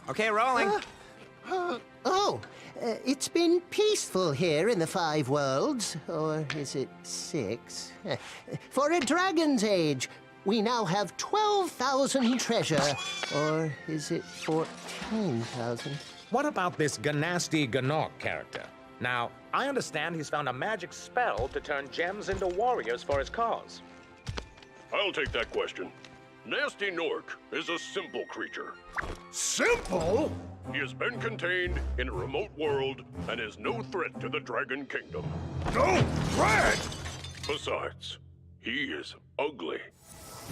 Okay, rolling. It's been peaceful here in the 5 worlds, or is it 6? For a dragon's age, we now have 12,000 treasure, or is it 14,000? What about this Ganasty Ganok character? Now, I understand he's found a magic spell to turn gems into warriors for his cause. I'll take that question. Nasty Nork is a simple creature. Simple? He has been contained in a remote world and is no threat to the Dragon Kingdom. No threat? Besides, he is ugly.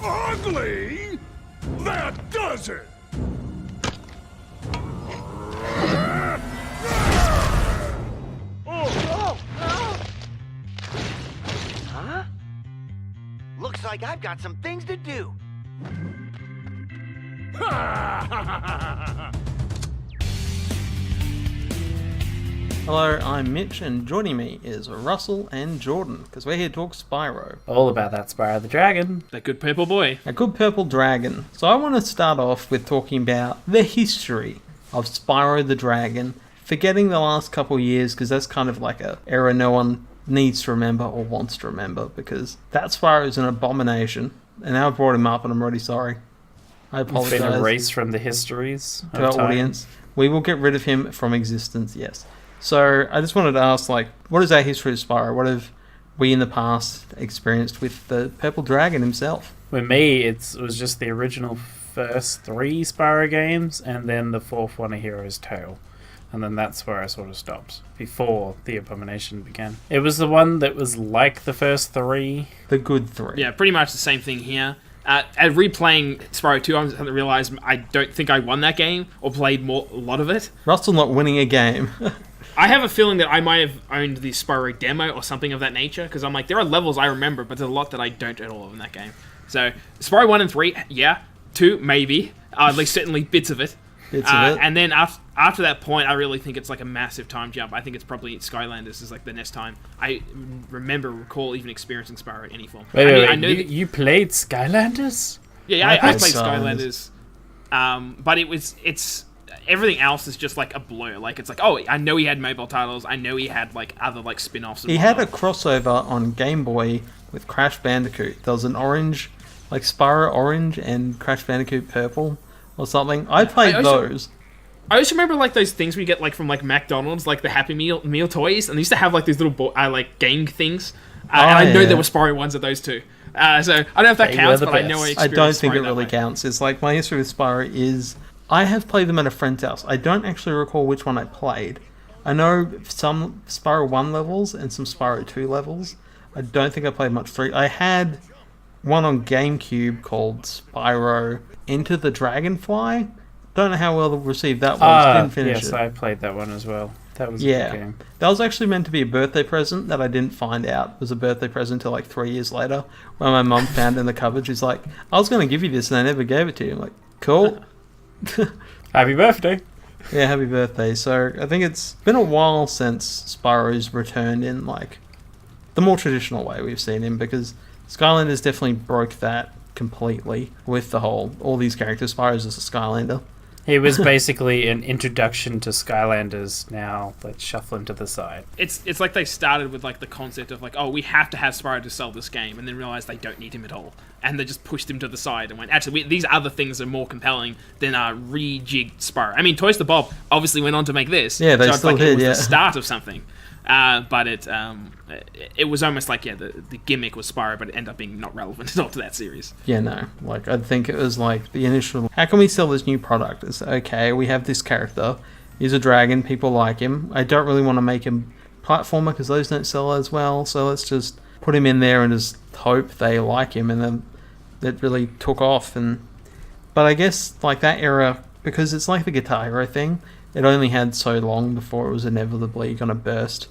Ugly? That does it! Huh? Looks like I've got some things to do. Hello, I'm Mitch, and joining me is Russell and Jordan, because we're here to talk Spyro. All about that Spyro the Dragon. That good purple boy. A good purple dragon. So I want to start off with talking about the history of Spyro the Dragon, forgetting the last couple years, because that's kind of like a era no one needs to remember or wants to remember, because that Spyro is an abomination, and now I've brought him up and I'm really sorry. I apologize. Been erased from the histories to our audience. We will get rid of him from existence, yes. So I just wanted to ask, like, what is our history of Spyro? What have we in the past experienced with the Purple Dragon himself? With me, it was just the original first 3 Spyro games, and then the 4th one, A Hero's Tale. And then that's where I sort of stopped, before the Abomination began. It was the one that was like the first 3. The good 3. Yeah, pretty much the same thing here. At replaying Spyro 2, I was having to realise I don't think I won that game, or played a lot of it. Russell not winning a game. I have a feeling that I might have owned the Spyro demo or something of that nature, because I'm like, there are levels I remember, but there's a lot that I don't at all in that game. So, Spyro 1 and 3, yeah. 2, maybe. At least certainly bits of it. And then after that point, I really think it's like a massive time jump. I think it's probably Skylanders is like the next time I recall even experiencing Spyro in any form. I know you played Skylanders? Yeah, I played Skylanders. But it's everything else is just like a blur. Like, it's like, oh, I know he had mobile titles. I know he had like other like spin-offs. He had a crossover on Game Boy with Crash Bandicoot. There was an orange, like Spyro Orange and Crash Bandicoot Purple or something. I played those. I always remember like those things we get like from like McDonald's, like the Happy Meal toys, and they used to have like these little like game things. And I know there were Spyro ones of those too. So I don't know if that counts, but I know I experienced I don't think Spyro it really counts. It's like my history with Spyro is I have played them at a friend's house. I don't actually recall which one I played. I know some Spyro 1 levels and some Spyro 2 levels. I don't think I played much 3. I had one on GameCube called Spyro Into the Dragonfly. Don't know how well received that was. Didn't finish it. Yes, I played that one as well. That was a good game. That was actually meant to be a birthday present that I didn't find out was a birthday present until like 3 years later, when my mum found it in the cupboard. She's like, I was going to give you this and I never gave it to you. I'm like, cool. Happy birthday. Yeah, happy birthday. So I think it's been a while since Spyro's returned in like the more traditional way we've seen him, because Skylanders definitely broke that completely with the whole, all these characters. Spyro's just a Skylander. He was basically an introduction to Skylanders. Now let's shuffle him to the side. It's like they started with like the concept of like, oh, we have to have Spyro to sell this game, and then realized they don't need him at all, and they just pushed him to the side and went, actually, these other things are more compelling than rejigged Spyro. I mean, Toys to Bob obviously went on to make this. Yeah, they so still like did. It was the start of something, but it was almost like the gimmick was Spyro, but it ended up being not relevant at all to that series. Yeah, no. Like, I think it was like the initial, how can we sell this new product? It's okay, we have this character. He's a dragon, people like him. I don't really want to make him platformer because those don't sell as well, so let's just put him in there and just hope they like him, and then it really took off. But I guess like that era, because it's like the Guitar Hero thing, it only had so long before it was inevitably going to burst.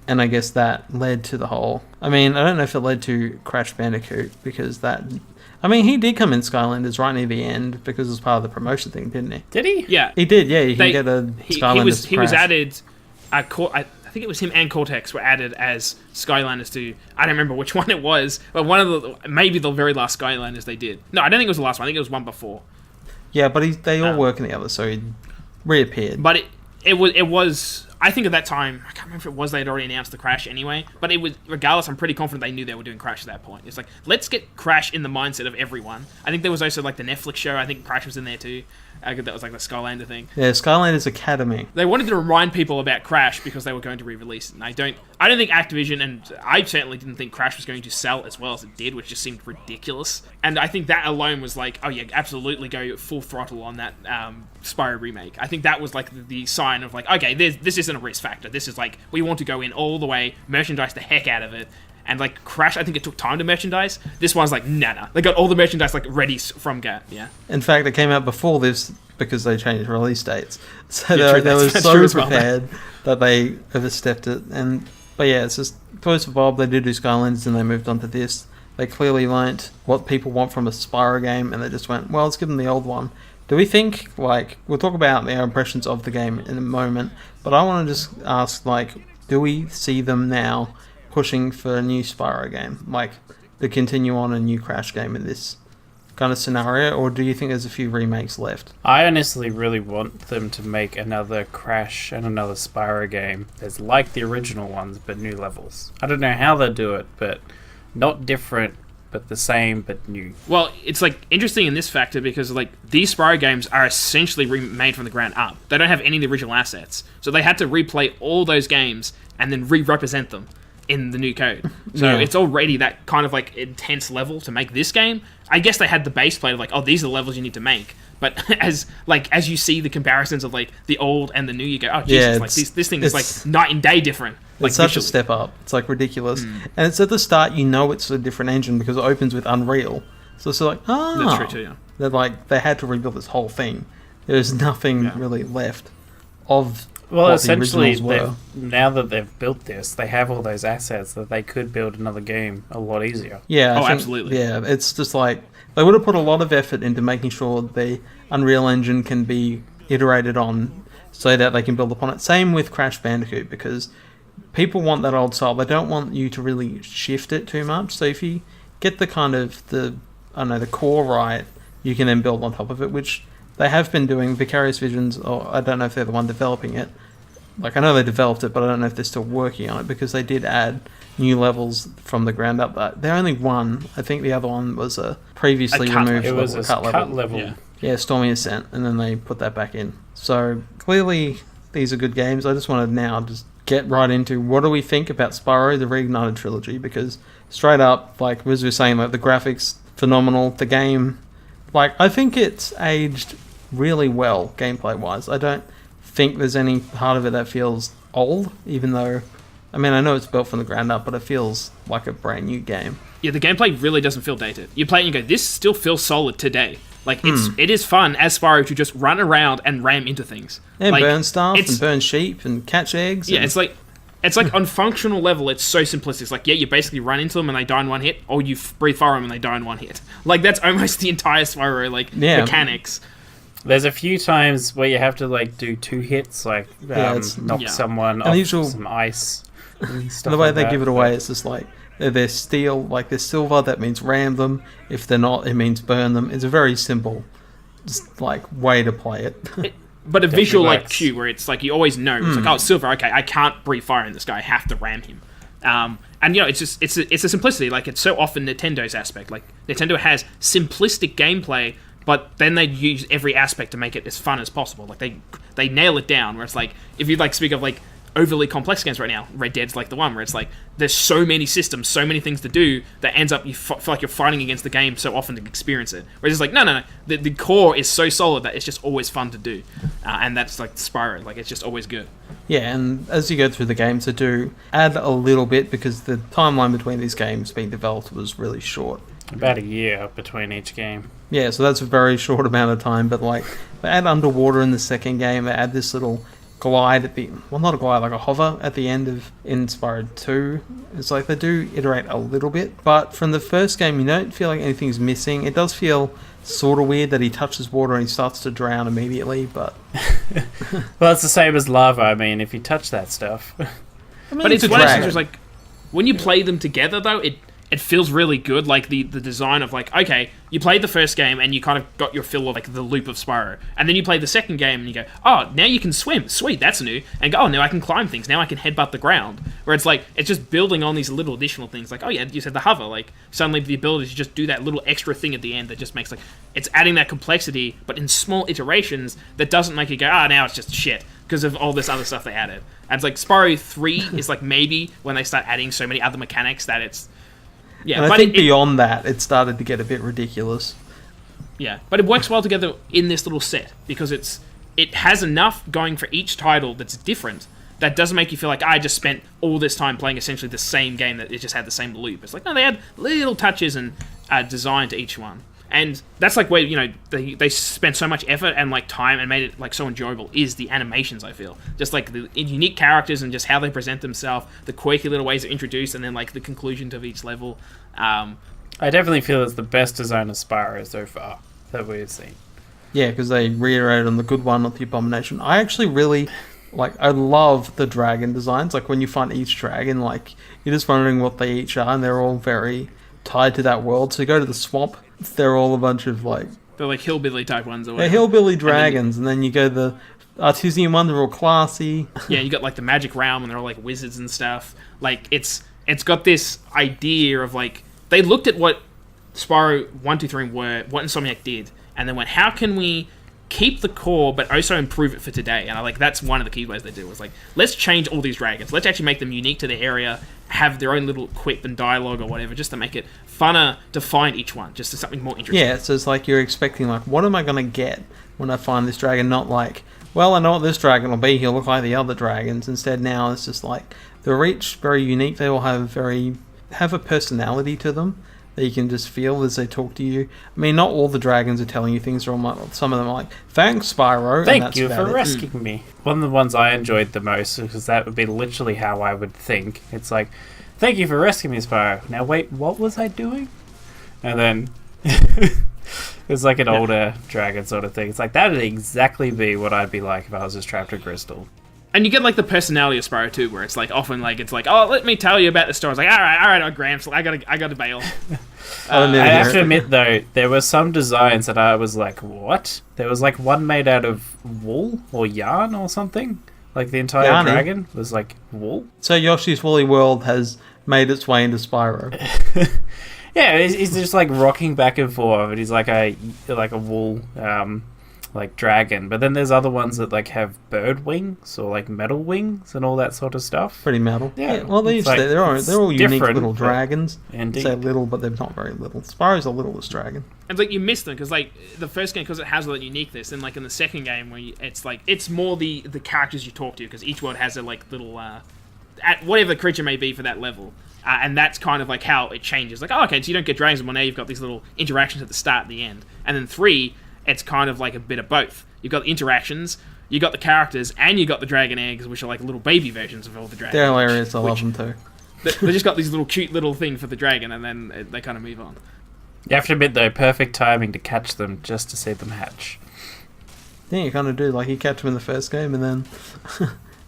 And I guess that led to the whole... I mean, I don't know if it led to Crash Bandicoot, because that... I mean, he did come in Skylanders right near the end, because it was part of the promotion thing, didn't he? Did he? Yeah. He did, yeah. You can get a Skylanders He was added... I think it was him and Cortex were added as Skylanders to... I don't remember which one it was, but one of the... Maybe the very last Skylanders they did. No, I don't think it was the last one. I think it was one before. Yeah, but they all work in the other, so reappeared. But it was. I think at that time, I can't remember if it was they'd already announced the Crash anyway. But it was, regardless, I'm pretty confident they knew they were doing Crash at that point. It's like, let's get Crash in the mindset of everyone. I think there was also like the Netflix show. I think Crash was in there too. That was like the Skylander thing. Yeah, Skylanders Academy. They wanted to remind people about Crash because they were going to re-release it. And I don't think Activision, and I certainly didn't think Crash was going to sell as well as it did, which just seemed ridiculous. And I think that alone was like, oh yeah, absolutely go full throttle on that Spyro remake. I think that was like the sign of like, okay, this isn't a risk factor. This is like, we want to go in all the way, merchandise the heck out of it. And like Crash, I think it took time to merchandise. This one's like, nah. They got all the merchandise like ready from GAT, yeah. In fact, it came out before this because they changed release dates. So Yeah, true, they were that's so true as well, prepared that they overstepped it. But yeah, it's just Toys for Bob. They did do Skylanders and they moved on to this. They clearly learnt what people want from a Spyro game, and they just went, well, let's give them the old one. Do we think, like, we'll talk about our impressions of the game in a moment, but I want to just ask, like, do we see them now pushing for a new Spyro game, like to continue on a new Crash game in this kind of scenario, or do you think there's a few remakes left? I honestly really want them to make another Crash and another Spyro game that's like the original ones but new levels. I don't know how they'll do it, but not different, but the same but new. Well, it's like interesting in this factor because like these Spyro games are essentially remade from the ground up. They don't have any of the original assets, so they had to replay all those games and then re-represent them in the new code. So it's already that kind of like intense level to make this game. I guess they had the base plate of like, oh, these are the levels you need to make. But as you see the comparisons of like the old and the new, you go, oh Jesus, like this thing is like night and day different. Like it's such a step up. It's like ridiculous. And it's at the start, you know, it's a different engine because it opens with Unreal. So it's like, oh, that's true too. Yeah. They're like, they had to rebuild this whole thing. There's nothing really left of. Well, essentially, now that they've built this, they have all those assets that they could build another game a lot easier. Yeah. Oh, absolutely. Yeah, it's just like, they would have put a lot of effort into making sure the Unreal Engine can be iterated on so that they can build upon it. Same with Crash Bandicoot, because people want that old style. They don't want you to really shift it too much. So if you get the kind of the core right, you can then build on top of it, which they have been doing. Vicarious Visions, or I don't know if they're the one developing it. Like, I know they developed it, but I don't know if they're still working on it, because they did add new levels from the ground up. But they're only one. I think the other one was a previously removed level. It was a cut level. Yeah, Stormy Ascent, and then they put that back in. So clearly these are good games. I just want to now just get right into what do we think about Spyro the Reignited Trilogy, because straight up, like as we were saying, like the graphics phenomenal, the game, like I think it's aged really well gameplay wise. I don't think there's any part of it that feels old, even though, I mean, I know it's built from the ground up, but it feels like a brand new game. Yeah, the gameplay really doesn't feel dated. You play it and you go, this still feels solid today. Like, it is fun as Spyro to just run around and ram into things. And like, burn stuff, and burn sheep, and catch eggs. Yeah, it's like on functional level, it's so simplistic. It's like, yeah, you basically run into them and they die in one hit, or you breathe fire on them and they die in one hit. Like, that's almost the entire Spyro, mechanics. There's a few times where you have to, like, do 2 hits, like, knock someone off some ice and stuff. The way like they that, give it away is just like, they're steel, like they're silver, that means ram them. If they're not, it means burn them. It's a very simple, just like way to play it. But a visual like cue where it's like you always know it's like, oh, it's silver, okay, I can't breathe fire in this guy, I have to ram him. And you know, it's a simplicity. Like, it's so often Nintendo's aspect. Like, Nintendo has simplistic gameplay, but then they use every aspect to make it as fun as possible. Like, they nail it down. Where it's like, if you like speak of like overly complex games right now, Red Dead's like the one where it's like there's so many systems, so many things to do that ends up you feel like you're fighting against the game so often to experience it. Whereas it's like no, the core is so solid that it's just always fun to do, and that's like Spyro. Like, it's just always good. Yeah, and as you go through the games, they do add a little bit because the timeline between these games being developed was really short. About a year between each game. Yeah, so that's a very short amount of time. But like, they add underwater in the second game. They add this little glide at the, well, not a glide, like a hover at the end of in Spyro 2. It's like they do iterate a little bit, but from the first game you don't feel like anything's missing. It does feel sort of weird that he touches water and he starts to drown immediately, but well, it's the same as lava. I mean, if you touch that stuff. I mean, but it's one of those things like when you play them together though, it it feels really good. Like the design of like, okay, you played the first game and you kind of got your fill of like the loop of Spyro, and then you play the second game and you go, oh, now you can swim, sweet, that's new, and go, oh, now I can climb things, now I can headbutt the ground. Where it's like it's just building on these little additional things. Like, oh yeah, you said the hover, like suddenly the ability to just do that little extra thing at the end that just makes like it's adding that complexity, but in small iterations that doesn't make you go, ah, now it's just shit because of all this other stuff they added. And it's like Spyro 3 is like maybe when they start adding so many other mechanics that it's. Yeah, and I but think beyond that, it started to get a bit ridiculous. Yeah, but it works well together in this little set because it has enough going for each title that's different that doesn't make you feel like I just spent all this time playing essentially the same game that it just had the same loop. It's like, no, they had little touches and design to each one. And that's like where, you know, they spent so much effort and like time and made it like so enjoyable is the animations, I feel. Just like the unique characters and just how they present themselves, the quirky little ways they're introduced, and then like the conclusion to each level. I definitely feel it's the best design of Spyro so far that we've seen. Yeah, because they reiterated on the good one, not the abomination. I actually really, I love the dragon designs. Like when you find each dragon, like you're just wondering what they each are, and they're all very tied to that world. So you go to the swamp, they're all a bunch of they're like hillbilly type ones or they're whatever. hillbilly dragons, and then you go to the Artesian one, they're all classy. Yeah, you got like the magic realm and they're all like wizards and stuff. Like it's got this idea of like they looked at what Spyro 1, 2, 3 were, what Insomniac did, and then went, how can we keep the core but also improve it for today? And that's one of the key ways they did was like, let's change all these dragons, let's actually make them unique to the area, have their own little quip and dialogue or whatever, just to make it funner to find each one, just to something more interesting. Yeah, so it's like you're expecting like, what am I going to get when I find this dragon? Not like, well, I know what this dragon will be, he'll look like the other dragons. Instead now it's just like they're each very unique, they all have a personality to them that you can just feel as they talk to you. I mean, not all the dragons are telling you things. Some of them are like, thanks, Spyro. Thank you for rescuing me. One of the ones I enjoyed the most, because that would be literally how I would think. It's like, thank you for rescuing me, Spyro. Now wait, what was I doing? And then it's like an older dragon sort of thing. It's like, that would exactly be what I'd be like if I was just trapped in Crystal. And you get like the personality of Spyro too, where it's like often like it's like, oh, let me tell you about the story. It's like, all right, Gramps, I gotta bail. I have to admit though, there were some designs that I was like, what? There was like one made out of wool or yarn or something. Like the entire dragon was like wool. So Yoshi's Woolly World has made its way into Spyro. Yeah, he's just like rocking back and forth, and he's like a wool like dragon. But then there's other ones that like have bird wings or like metal wings and all that sort of stuff. Pretty metal. Yeah, well, they're all unique little dragons. Indeed. Say little, but they're not very little. Spyro's the littlest dragon. It's like you miss them because like the first game, because it has all that uniqueness, and like in the second game where it's like it's more the characters you talk to, because each world has a like little at whatever the creature may be for that level. And that's kind of like how it changes. Like, oh, okay, so you don't get dragons, well, now you've got these little interactions at the start and the end. And then 3, it's kind of like a bit of both. You've got the interactions, you got the characters, and you got the dragon eggs, which are like little baby versions of all the dragons. They're hilarious, I love them too. They just got these little cute little thing for the dragon, and then they kind of move on. You have to admit, though, perfect timing to catch them just to see them hatch. Yeah, you kind of do. Like, you catch them in the first game, and then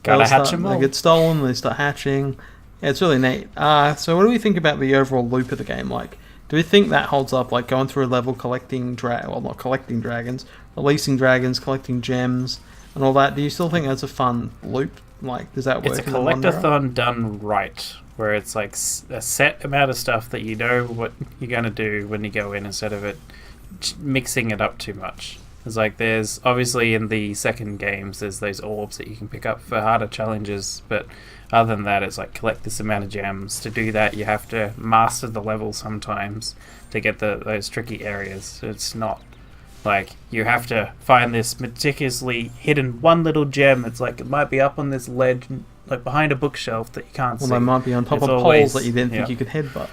Gotta hatch them all. They get stolen, they start hatching. Yeah, it's really neat. So what do we think about the overall loop of the game? Like, do we think that holds up? Like, going through a level, collecting not collecting dragons, releasing dragons, collecting gems, and all that. Do you still think that's a fun loop? Like, does that work? It's a collectathon done right, where it's like a set amount of stuff that you know what you're going to do when you go in, instead of it mixing it up too much. It's like there's obviously in the second games there's those orbs that you can pick up for harder challenges, but other than that it's like collect this amount of gems. To do that you have to master the level sometimes to get those tricky areas. It's not like you have to find this meticulously hidden one little gem that's like it might be up on this ledge like behind a bookshelf that you can't see. Well, they might be on top of poles that you didn't think you could headbutt.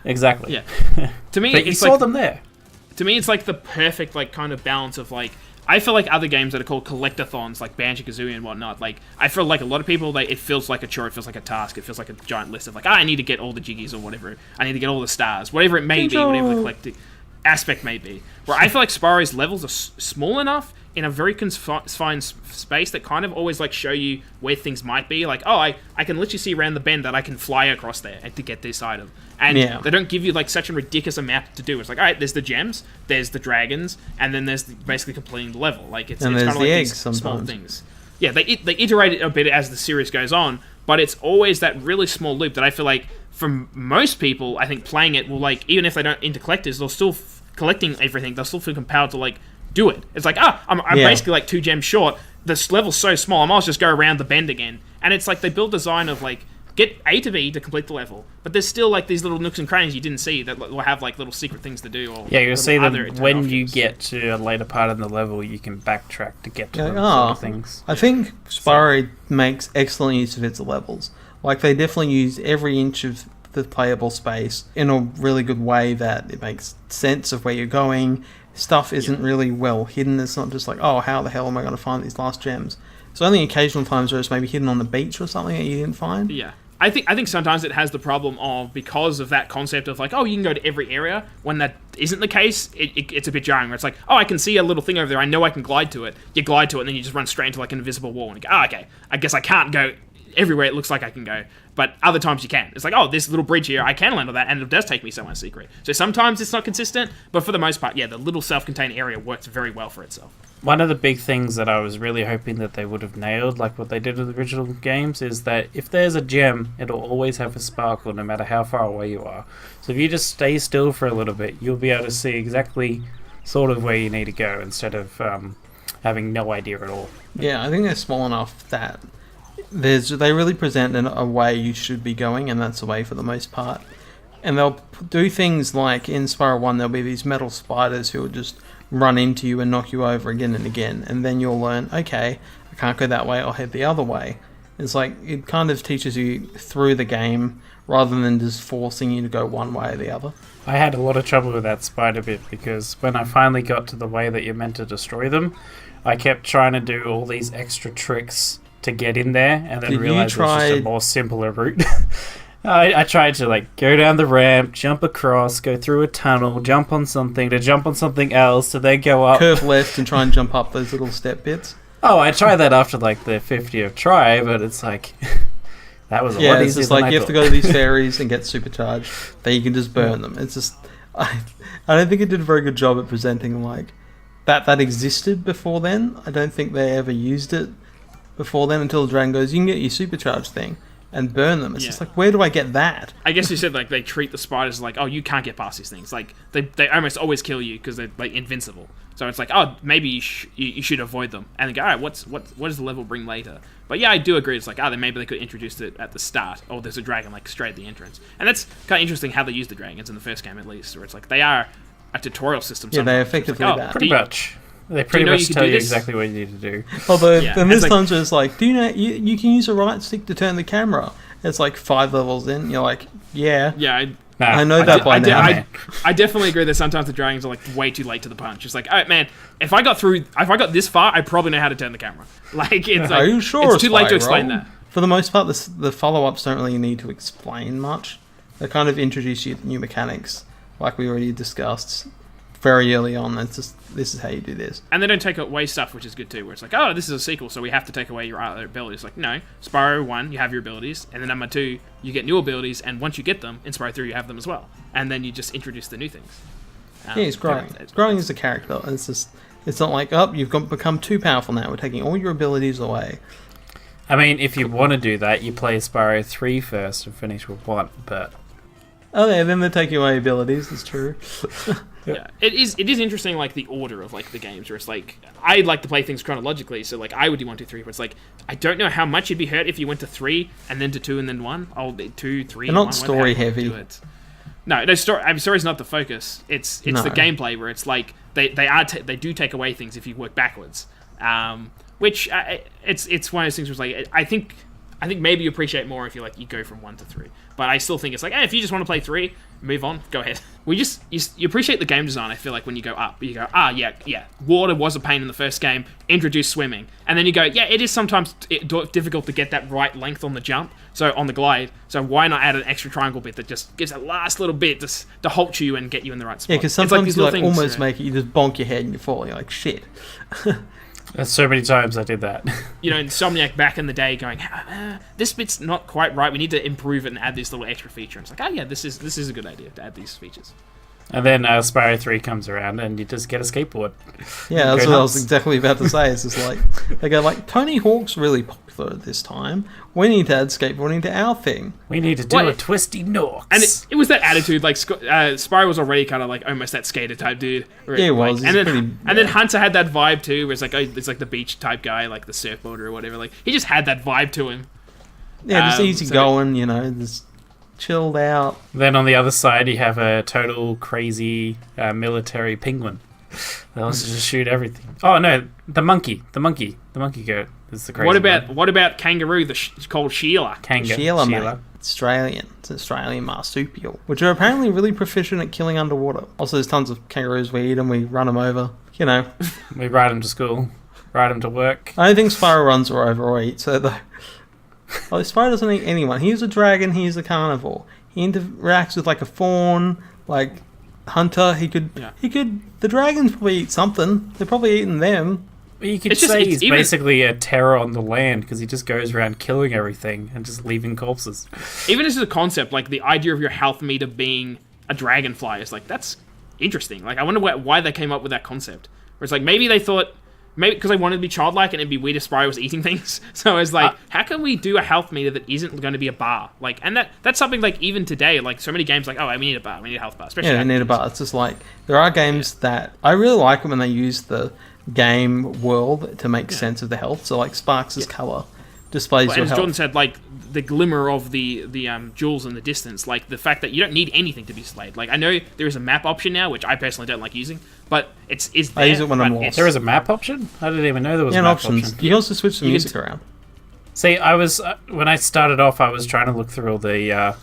Exactly. Yeah. To me, but you saw them there. To me, it's like the perfect like kind of balance of like. I feel like other games that are called collectathons, like Banjo-Kazooie and whatnot, like I feel like a lot of people, it feels like a chore, it feels like a task, it feels like a giant list of like, I need to get all the jiggies or whatever, I need to get all the stars, whatever it may be, whatever the collecting. aspect may be. Where I feel like Spyro's levels are small enough in a very confined space that kind of always like show you where things might be. Like, oh, I can literally see around the bend that I can fly across there to get this item. And they don't give you like such a ridiculous amount to do. It's like, all right, there's the gems, there's the dragons, and then there's basically completing the level. Like it's kind of like these small things. Yeah, they iterate it a bit as the series goes on, but it's always that really small loop that I feel like for most people, I think playing it will like, even if they don't into collectors, they'll still collecting everything. They'll still feel compelled to like do it. It's like, I'm basically like 2 gems short. This level's so small, I might just go around the bend again. And it's like they build design of like, get A to B to complete the level, but there's still like these little nooks and crannies you didn't see that will have like little secret things to do. Or you'll see that when you get to a later part of the level, you can backtrack to get to those sort of things. I think Spyro makes excellent use of its levels. Like they definitely use every inch of the playable space in a really good way that it makes sense of where you're going. Stuff isn't really well hidden. It's not just like, oh, how the hell am I going to find these last gems? So only occasional times where it's maybe hidden on the beach or something that you didn't find. Yeah. I think sometimes it has the problem of, because of that concept of like, oh, you can go to every area, when that isn't the case, it's a bit jarring where it's like, oh, I can see a little thing over there, I know I can glide to it. You glide to it and then you just run straight into like an invisible wall and you go, oh, okay, I guess I can't go everywhere it looks like I can go. But other times you can. It's like, oh, this little bridge here, I can land on that, and it does take me somewhere secret. So sometimes it's not consistent, but for the most part, yeah, the little self-contained area works very well for itself. One of the big things that I was really hoping that they would have nailed, like what they did with the original games, is that if there's a gem, it'll always have a sparkle no matter how far away you are. So if you just stay still for a little bit, you'll be able to see exactly sort of where you need to go instead of having no idea at all. Yeah, I think they're small enough that they really present in a way you should be going, and that's the way for the most part. And they'll do things like in Spyro 1, there'll be these metal spiders who will just run into you and knock you over again and again, and then you'll learn, okay, I can't go that way, I'll head the other way. It's like, it kind of teaches you through the game rather than just forcing you to go one way or the other. I had a lot of trouble with that spider bit, because when I finally got to the way that you're meant to destroy them, I kept trying to do all these extra tricks to get in there, and then realized it was just a more simpler route. I tried to like go down the ramp, jump across, go through a tunnel, jump on something, to jump on something else, to then go up. Curve left and try and jump up those little step bits. Oh, I tried that after like the 50th try, but it's like that was a lot easier. It's just like you have to go to these fairies and get supercharged. Then you can just burn them. It's just I don't think it did a very good job at presenting like that existed before then. I don't think they ever used it before then until the dragon goes, you can get your supercharged thing and burn them. It's just like, where do I get that? I guess you said like they treat the spiders like, oh, you can't get past these things. Like they almost always kill you because they're like invincible. So it's like, oh, maybe you should avoid them. And they go, all right, what does the level bring later? But yeah, I do agree. It's like, then maybe they could introduce it at the start. Oh, there's a dragon like straight at the entrance. And that's kind of interesting how they use the dragons in the first game at least, where it's like they are a tutorial system. Yeah, they effectively like, that. Pretty much. They pretty much tell you exactly what you need to do. Although, then this time's just like, do you know, you can use a right stick to turn the camera. It's like 5 levels in, you're like, yeah. Yeah, I know that by now. I definitely agree that sometimes the dragons are like way too late to the punch. It's like, all right, man, if I got this far, I probably know how to turn the camera. Like, it's like, are you sure it's too late to explain that. For the most part, the follow-ups don't really need to explain much. They kind of introduce you to new mechanics, like we already discussed very early on. It's just, this is how you do this. And they don't take away stuff, which is good too, where it's like, oh, this is a sequel, so we have to take away your other abilities. Like, no, Spyro 1, you have your abilities, and then number 2, you get new abilities, and once you get them, in Spyro 3, you have them as well. And then you just introduce the new things. He's growing. It's growing as a character. It's not like, oh, you've become too powerful now, we're taking all your abilities away. I mean, if you want to do that, you play Spyro 3 first and finish with 1, but... Oh yeah, then they take away abilities, that's true. Yeah, it is interesting, like, the order of, like, the games, where it's like, I like to play things chronologically, so, like, I would do 1, 2, 3, but it's like, I don't know how much you'd be hurt if you went to 3, and then to 2, and then 1. Oh, 2, 3, They're not story heavy. No, story's not the focus. It's the gameplay, where it's like, they do take away things if you work backwards. Which, it's one of those things where it's like, I think I think maybe you appreciate more if you go from 1 to 3. But I still think it's like, if you just want to play 3, move on, go ahead. You appreciate the game design. I feel like when you go up, you go, yeah, water was a pain in the first game. Introduce swimming, and then you go, yeah, it is sometimes difficult to get that right length on the jump. So on the glide, so why not add an extra triangle bit that just gives that last little bit to halt you and get you in the right spot? Yeah, because sometimes it's you things, almost make it, you just bonk your head and you're falling. You're like, shit. There's so many times I did that. Insomniac back in the day going, this bit's not quite right. We need to improve it and add this little extra feature. And it's like, this is a good idea to add these features. And then Spyro 3 comes around and you just get a skateboard. Yeah, that's what I was exactly about to say. It's just like, they go like, Tony Hawk's really popular at this time. We need to add skateboarding to our thing. We need to do a twisty Norks. And it was that attitude, like, Spyro was already kind of like almost that skater type dude. Yeah, it was. And then Hunter had that vibe too, where it's like, it's like the beach type guy, like the surfboarder or whatever. Like, he just had that vibe to him. Yeah, just easy going, just chilled out. Then on the other side, you have a total crazy military penguin that wants to just shoot everything. Oh no, the monkey goat is the crazy. What about kangaroo? Called Sheila. Sheila, mate. It's Australian. It's an Australian marsupial, which are apparently really proficient at killing underwater. Also, there's tons of kangaroos we eat and we run them over. We ride them to school, ride them to work. I don't think Spyro runs or over or eats her though. Spyro doesn't eat anyone. He's a dragon, he's a carnivore. He interacts with like a fawn, like Hunter. The dragons probably eat something. They're probably eating them. You could say he's basically a terror on the land because he just goes around killing everything and just leaving corpses. Even as a concept, like the idea of your health meter being a dragonfly is like, that's interesting. Like, I wonder why they came up with that concept. Where it's like, maybe they thought, because I wanted to be childlike and it'd be weird if Spyro was eating things. So I was like, how can we do a health meter that isn't going to be a bar? Like, and that's something like even today, like so many games like, we need a bar, we need a health bar. Especially we need a bar. It's just like, there are games that, I really like when they use the game world to make sense of the health. So like Sparks' color displays your as health. Jordan said, like the glimmer of the jewels in the distance, like the fact that you don't need anything to be slayed. Like, I know there is a map option now, which I personally don't like using, but it's there. I use it when I'm lost. There is a map option? I didn't even know there was a map option. You can also switch the music around. See, I was when I started off, I was trying to look through all the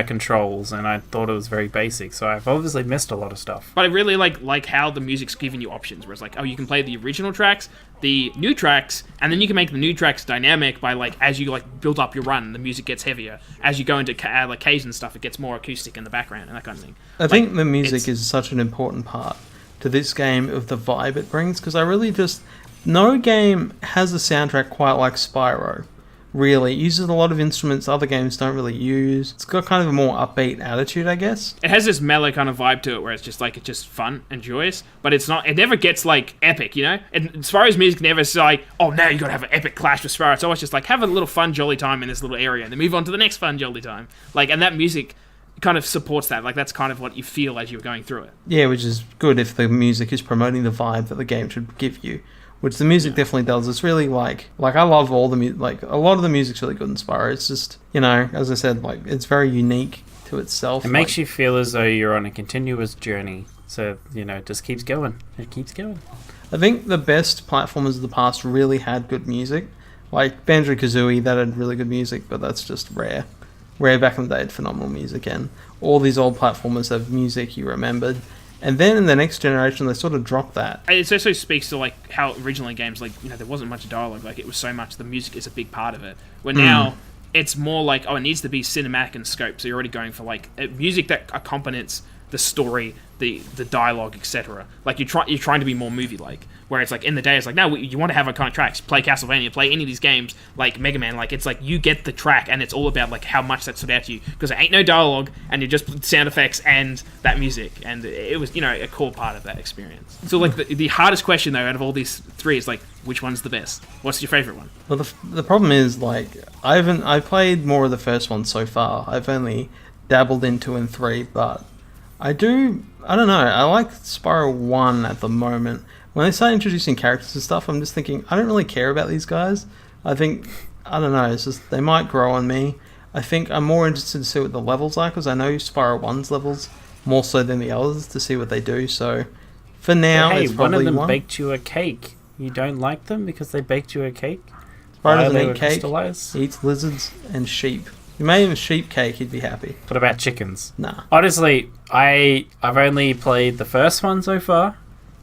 controls, and I thought it was very basic. So I've obviously missed a lot of stuff. But I really like how the music's giving you options, where it's like, you can play the original tracks, the new tracks, and then you can make the new tracks dynamic by like as you like build up your run, the music gets heavier. As you go into like caves and stuff, it gets more acoustic in the background and that kind of thing. I think the music is such an important part to this game of the vibe it brings, because I really no game has a soundtrack quite like Spyro. Really, it uses a lot of instruments other games don't really use. It's got kind of a more upbeat attitude, I guess. It has this mellow kind of vibe to it where it's just fun and joyous, but it never gets like epic, And Spyro's music never is like, now you gotta have an epic clash with Spyro. It's always just like, have a little fun jolly time in this little area and then move on to the next fun jolly time. Like, and that music kind of supports that. Like, that's kind of what you feel as you're going through it. Yeah, which is good if the music is promoting the vibe that the game should give you. Which the music definitely does. It's really like I love all the music. Like, a lot of the music's really good in Spyro. It's just, as I said, like, it's very unique to itself. It makes you feel as though you're on a continuous journey. So, it just keeps going. It keeps going. I think the best platformers of the past really had good music. Like Banjo-Kazooie, that had really good music, but that's just rare. Rare back in the day had phenomenal music, and all these old platformers have music you remembered. And then in the next generation, they sort of dropped that. It also speaks to like how originally games, like, there wasn't much dialogue. Like, it was so much the music is a big part of it. Where now it's more like, it needs to be cinematic in scope. So you're already going for like music that accompanies the story, the dialogue, etc. Like, you're trying to be more movie-like. Where it's like in the day, it's like, no, you want to have iconic tracks. Play Castlevania, play any of these games like Mega Man. Like, it's like you get the track, and it's all about like how much that stood out to you, because there ain't no dialogue, and you just sound effects and that music, and it was a core part of that experience. So like the hardest question though out of all these three is like, which one's the best? What's your favorite one? Well, the problem is, like, I played more of the first one so far. I've only dabbled in 2 and 3, but I don't know. I like Spyro 1 at the moment. When they start introducing characters and stuff, I'm just thinking, I don't really care about these guys. I don't know, it's just, they might grow on me. I think I'm more interested to see what the levels are, because I know Spyro 1's levels more so than the others, to see what they do, so for now, it's probably one of them baked you a cake. You don't like them because they baked you a cake? Spyro doesn't they eat were cake. crystallized. He eats lizards and sheep. If you made him sheep cake, he'd be happy. What about chickens? Nah. Honestly, I've only played the first one so far.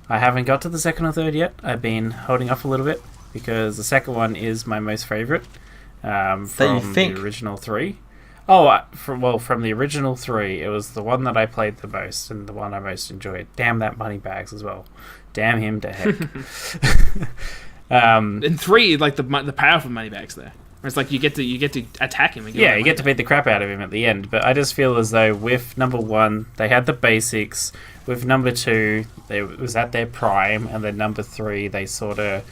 I haven't got to the second or third yet. I've been holding off a little bit because the second one is my most favourite from the original three. Oh, from the original three, it was the one that I played the most and the one I most enjoyed. Damn that Moneybags as well. Damn him to heck. In 3, like the powerful Moneybags there. Where it's like you get to attack him. And Yeah, you get to beat the crap out of him at the end. But I just feel as though with number 1, they had the basics. With number 2, it was at their prime, and then number 3, they sort of...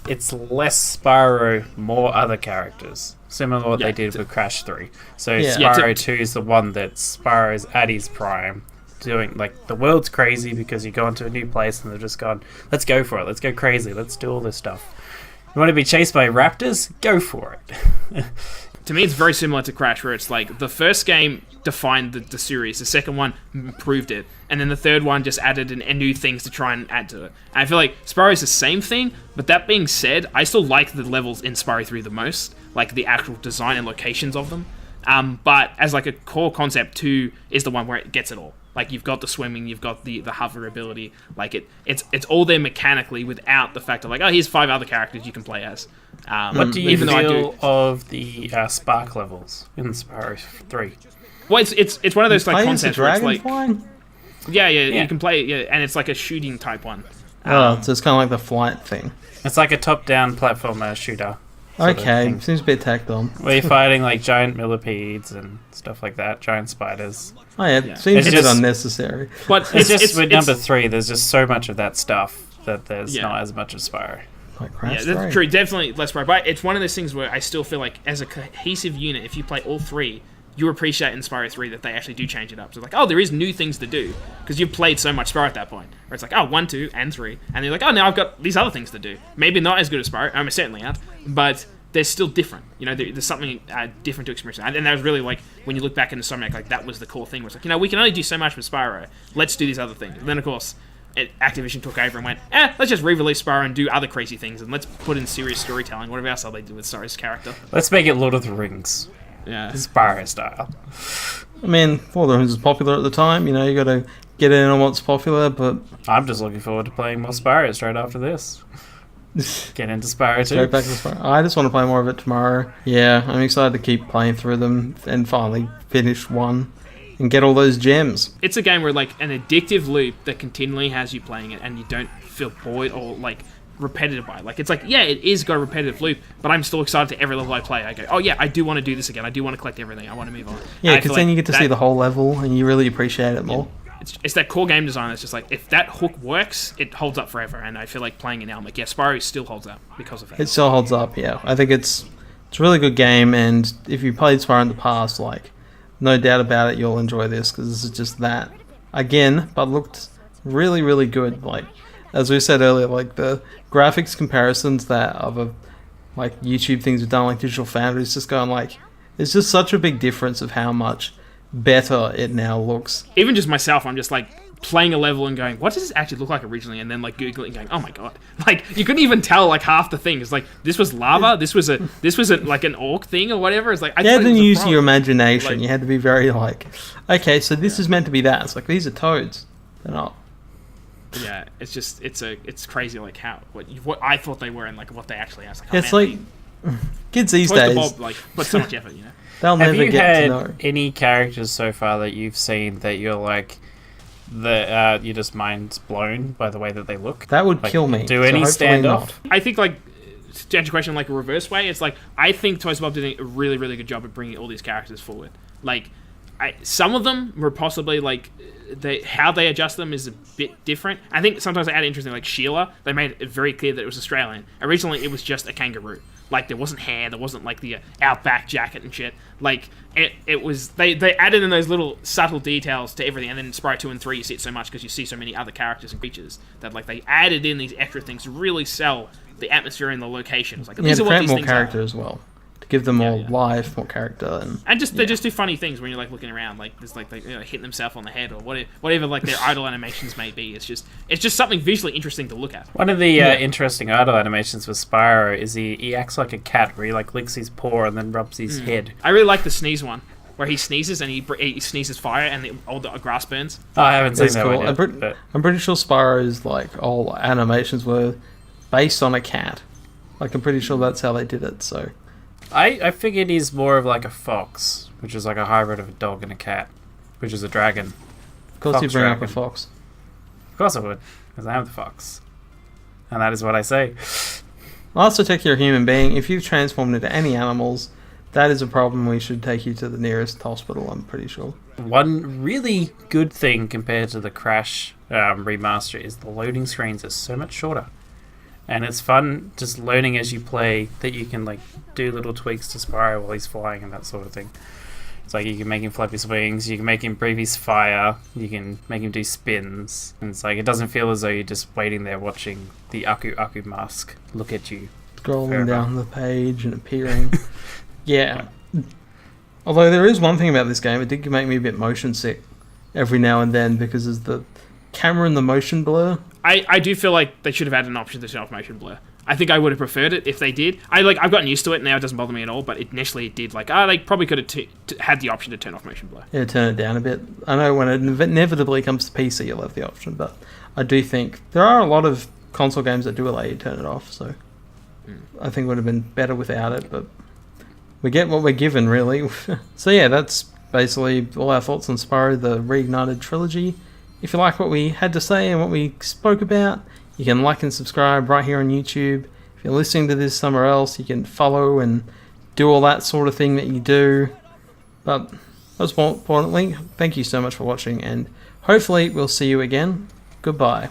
It's less Spyro, more other characters. Similar to what they did with Crash 3. So Spyro 2 is the one that Spyro's at his prime. Doing, like, the world's crazy because you go into a new place and they've just gone, let's go for it, let's go crazy, let's do all this stuff. You want to be chased by raptors? Go for it. To me, it's very similar to Crash, where it's like the first game defined the series, the second one improved it, and then the third one just added in new things to try and add to it. And I feel like Spyro is the same thing, but that being said, I still like the levels in Spyro 3 the most, like the actual design and locations of them. But as like a core concept, 2 is the one where it gets it all. Like, you've got the swimming, you've got the hover ability. Like, it's all there mechanically without the fact of, like, oh, here's 5 other characters you can play as. What do you feel of the spark levels in Spyro 3? Well, it's one of those, like, concepts where it's like... Flying? Yeah, you can play it, and it's like a shooting type one. So it's kind of like the flight thing. It's like a top-down platformer shooter. Okay, seems a bit tacked on. Where you're fighting like giant millipedes and stuff like that, giant spiders. Oh yeah, seems a bit unnecessary. But it's just with number 3, there's just so much of that stuff that there's not as much of Spyro. Like Crash yeah, that's true. Definitely less Spyro. But it's one of those things where I still feel like as a cohesive unit, if you play all 3, you appreciate in Spyro 3 that they actually do change it up. So like, oh, there is new things to do because you've played so much Spyro at that point. Where it's like, oh, 1, 2, and 3, and you're like, oh, now I've got these other things to do. Maybe not as good as Spyro. I mean, certainly aren't, but they're still different. You know, there's something different to experience. And that was really like, when you look back into Insomniac, like that was the core thing. Where it's like, you know, we can only do so much with Spyro. Let's do these other things. And then, of course, Activision took over and went, let's just re-release Spyro and do other crazy things. And let's put in serious storytelling. Whatever else they do with Spyro's character. Let's make it Lord of the Rings. Yeah. Spyro style. I mean, Lord of the Rings was popular at the time. You know, you got to get in on what's popular, but... I'm just looking forward to playing more Spyro straight after this. Get into Spyro too. Go back to Spyro. I just want to play more of it tomorrow. Yeah, I'm excited to keep playing through them and finally finish one and get all those gems. It's a game where, like, an addictive loop that continually has you playing it and you don't feel bored or, like, repetitive by it. Like, it's like, yeah, it is got a repetitive loop, but I'm still excited to every level I play. I go, oh yeah, I do want to do this again. I do want to collect everything. I want to move on. Yeah, because then you get to see the whole level and you really appreciate it more. It's that core game design that's just like, if that hook works, it holds up forever. And I feel like playing it now, I'm like, yeah, Spyro still holds up because of that. It still holds up, yeah. I think it's a really good game, and if you played Spyro in the past, like, no doubt about it, you'll enjoy this, because this is just that. Again, but looked really, really good. Like, as we said earlier, like, the graphics comparisons that other, like, YouTube things have done, like Digital Foundry, is just going, like, it's just such a big difference of how much better it now looks. Even just myself, I'm just like playing a level and going, what does this actually look like originally? And then like Googling and going, oh my god, like you couldn't even tell like half the things. Like this was lava, this was like an orc thing or whatever. It's like you had to use your imagination. Like, you had to be very like, okay, so this is meant to be that. It's like, these are toads. They're not. Yeah, it's just it's crazy like how what I thought they were and like what they actually are. Like, yeah, it's like kids these days Bob, like put so much effort, you know. They'll Have never you get had to know. any characters so far that you've seen that you're like, you're just mind blown by the way that they look? That would like, kill me. Do any stand off? I think like to answer your question like a reverse way, it's like I think Toys Bob did a really really good job of bringing all these characters forward. Like some of them were possibly like how they adjust them is a bit different. I think sometimes they add interesting, like Sheila, they made it very clear that it was Australian. Originally it was just a kangaroo. Like there wasn't hair, there wasn't like the outback jacket and shit. Like it was they added in those little subtle details to everything. And then in Spyro 2 and 3 you see it so much because you see so many other characters and creatures that like they added in these extra things to really sell the atmosphere and the locations. Like these are what these more things character are. as well. to give them more life, more character, and just they just do funny things when you're like looking around, like there's like they hitting themselves on the head or whatever like their idle animations may be. It's just something visually interesting to look at. One of the interesting idle animations with Spyro is he acts like a cat, where he like licks his paw and then rubs his head. I really like the sneeze one, where he sneezes and he sneezes fire and all the grass burns. Oh, I haven't seen that cool. one yet. I'm pretty sure Spyro's like all animations were based on a cat. Like I'm pretty sure that's how they did it. So I figured he's more of like a fox, which is like a hybrid of a dog and a cat, which is a dragon. Of course, you bring up a fox. Of course I would, because I am the fox, and that is what I say. I'll also take you're a human being. If you've transformed into any animals, that is a problem. We should take you to the nearest hospital, I'm pretty sure. One really good thing compared to the Crash remaster is the loading screens are so much shorter. And it's fun just learning as you play that you can like do little tweaks to Spyro while he's flying and that sort of thing. It's like you can make him flap his wings, you can make him breathe his fire, you can make him do spins. And it's like it doesn't feel as though you're just waiting there watching the Aku Aku mask look at you. Scrolling down the page and appearing. Yeah. Although there is one thing about this game, it did make me a bit motion sick every now and then because of the camera and the motion blur. I do feel like they should have had an option to turn off motion blur. I think I would have preferred it if they did. I've gotten used to it now; it doesn't bother me at all. But initially, it did. Like, they probably could have had the option to turn off motion blur. Yeah, turn it down a bit. I know when it inevitably comes to PC, you'll have the option, but I do think there are a lot of console games that do allow you to turn it off. So I think it would have been better without it. But we get what we're given, really. So yeah, that's basically all our thoughts on Spyro the Reignited Trilogy. If you like what we had to say and what we spoke about, you can like and subscribe right here on YouTube. If you're listening to this somewhere else, you can follow and do all that sort of thing that you do. But most importantly, thank you so much for watching, and hopefully we'll see you again. Goodbye.